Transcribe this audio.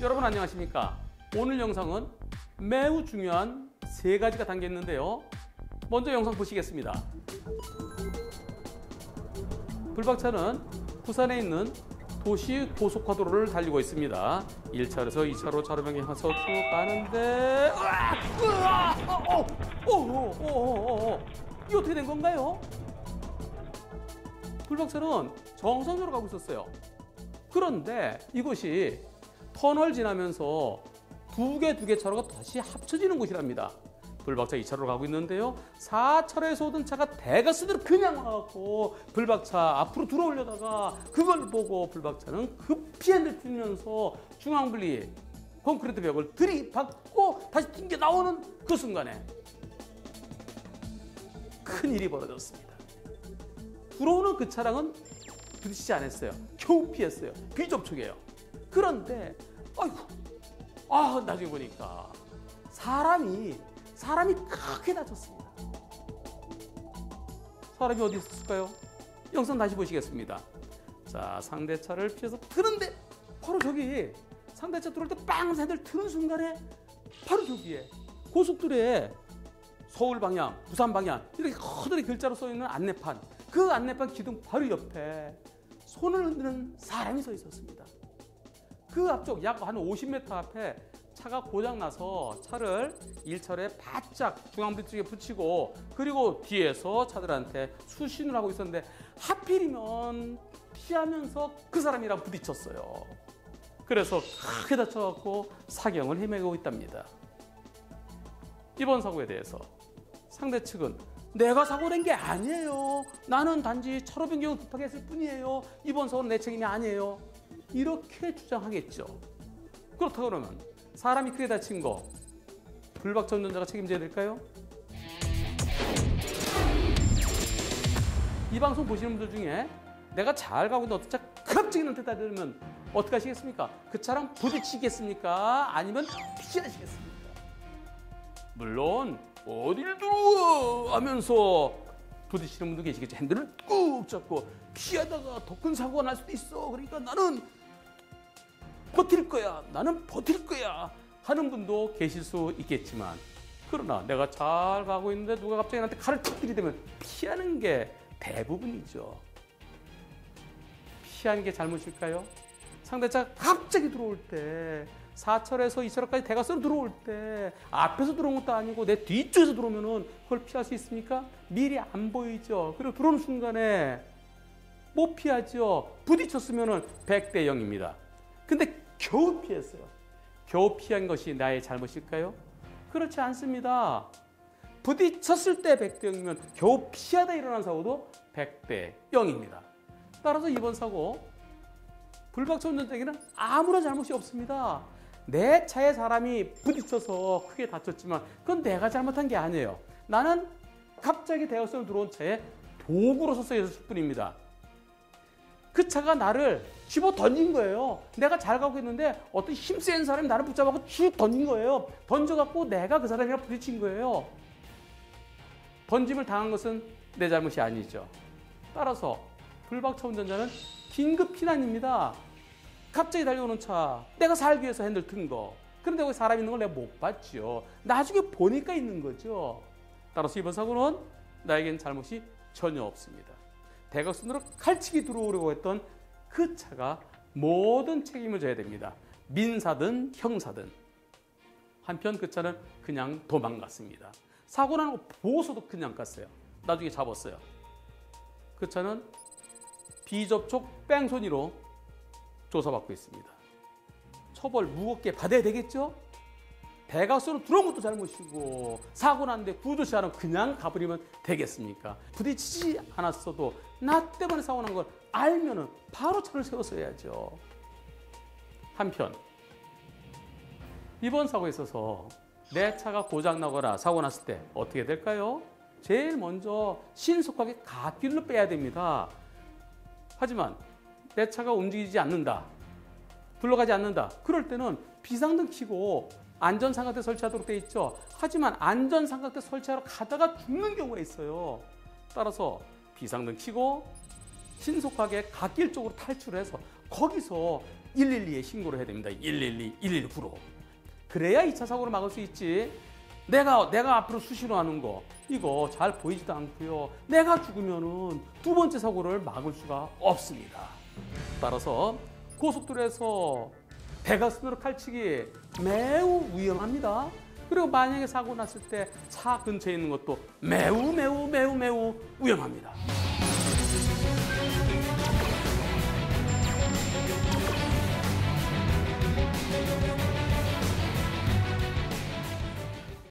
여러분 안녕하십니까? 오늘 영상은 매우 중요한 세 가지가 담겨 있는데요. 먼저 영상 보시겠습니다. 불박차는 부산에 있는 도시 고속화도로를 달리고 있습니다. 1차로에서 2차로 차로 변경해서 쭉 가는데 이게 어떻게 된 건가요? 불박차는 정상적으로 가고 있었어요. 그런데 이곳이 터널 지나면서 두 개 차로가 다시 합쳐지는 곳이랍니다. 불박차 2차로로 가고 있는데요. 4차로에서 오던 차가 대가스대로 그냥 와갖고 불박차 앞으로 들어오려다가 그걸 보고 불박차는 급히 핸들 튀면서 중앙분리 콘크리트 벽을 들이받고 다시 튕겨 나오는 그 순간에 큰일이 벌어졌습니다. 들어오는 그 차량은 부딪히지 않았어요. 겨우 피했어요. 비접촉이에요. 그런데 나중에 보니까 사람이 크게 다쳤습니다. 사람이 어디 있었을까요? 영상 다시 보시겠습니다. 자, 상대차를 피해서 트는데 바로 저기 상대차 들어올 때 빵 핸들 트는 순간에 바로 저기에 고속도로에 서울 방향, 부산 방향 이렇게 커다랗게 글자로 써있는 안내판, 그 안내판 기둥 바로 옆에 손을 흔드는 사람이 서 있었습니다. 그 앞쪽 약 한 50m 앞에 차가 고장나서 차를 1차로에 바짝 중앙분리 쪽에 붙이고 그리고 뒤에서 차들한테 수신을 하고 있었는데 하필이면 피하면서 그 사람이랑 부딪혔어요. 그래서 크게 다쳐갖고 사경을 헤매고 있답니다. 이번 사고에 대해서 상대 측은 내가 사고 낸 게 아니에요. 나는 단지 차로 변경을 급하게 했을 뿐이에요. 이번 사고는 내 책임이 아니에요. 이렇게 주장하겠죠. 그렇다 그러면 사람이 크게 다친 거 불박차 운전자가 책임져야 될까요? 이 방송 보시는 분들 중에 내가 잘 가고 있는 어떤 차 갑자기 나한테 달려들면 어떻게 하시겠습니까? 그 차랑 부딪히겠습니까? 아니면 피하시겠습니까? 물론 어딜 들어와 하면서 부딪히는 분도 계시겠죠. 핸들을 꾹 잡고 피하다가 더 큰 사고가 날 수도 있어. 그러니까 나는 버틸 거야. 나는 버틸 거야. 하는 분도 계실 수 있겠지만 그러나 내가 잘 가고 있는데 누가 갑자기 나한테 칼을 탁 들이대면 피하는 게 대부분이죠. 피하는 게 잘못일까요? 상대차가 갑자기 들어올 때 4차로에서 2차로까지 대각선으로 들어올 때 앞에서 들어온 것도 아니고 내 뒤쪽에서 들어오면 그걸 피할 수 있습니까? 미리 안 보이죠. 그리고 들어오는 순간에 못 피하죠. 부딪혔으면 100대 0입니다. 근데 겨우 피했어요. 겨우 피한 것이 나의 잘못일까요? 그렇지 않습니다. 부딪혔을 때 100대 0이면 겨우 피하다 일어난 사고도 100대 0입니다. 따라서 이번 사고 불박차 운전자에게는 아무런 잘못이 없습니다. 내 차에 사람이 부딪혀서 크게 다쳤지만 그건 내가 잘못한 게 아니에요. 나는 갑자기 대각선으로 들어온 차에 도구로서 쓰였을 뿐입니다. 그 차가 나를 집어 던진 거예요. 내가 잘 가고 있는데 어떤 힘센 사람이 나를 붙잡아서 쭉 던진 거예요. 던져갖고 내가 그 사람이랑 부딪힌 거예요. 던짐을 당한 것은 내 잘못이 아니죠. 따라서 불박차 운전자는 긴급 피난입니다. 갑자기 달려오는 차, 내가 살기 위해서 핸들 튼 거. 그런데 거기 사람 있는 걸 내가 못 봤죠. 나중에 보니까 있는 거죠. 따라서 이번 사고는 나에겐 잘못이 전혀 없습니다. 대각선으로 칼치기 들어오려고 했던 그 차가 모든 책임을 져야 됩니다. 민사든 형사든. 한편 그 차는 그냥 도망갔습니다. 사고 나는 거 보고서도 그냥 갔어요. 나중에 잡았어요. 그 차는 비접촉 뺑소니로 조사받고 있습니다. 처벌 무겁게 받아야 되겠죠? 대각선으로 들어온 것도 잘못이고 사고 났는데 구조시하는 그냥 가버리면 되겠습니까? 부딪히지 않았어도 나 때문에 사고 난 걸 알면은 바로 차를 세웠어야죠. 한편 이번 사고에 있어서 내 차가 고장나거나 사고 났을 때 어떻게 될까요? 제일 먼저 신속하게 갓길로 빼야 됩니다. 하지만 내 차가 움직이지 않는다. 굴러가지 않는다. 그럴 때는 비상등 켜고 안전삼각대 설치하도록 되어 있죠. 하지만 안전삼각대 설치하러 가다가 죽는 경우가 있어요. 따라서 비상등 켜고 신속하게 갓길 쪽으로 탈출해서 거기서 112에 신고를 해야 됩니다. 112, 119로. 그래야 2차 사고를 막을 수 있지. 내가 앞으로 수시로 하는 거 이거 잘 보이지도 않고요. 내가 죽으면은 두 번째 사고를 막을 수가 없습니다. 따라서 고속도로에서 대각선으로 칼치기 매우 위험합니다. 그리고 만약에 사고 났을 때 차 근처에 있는 것도 매우 위험합니다.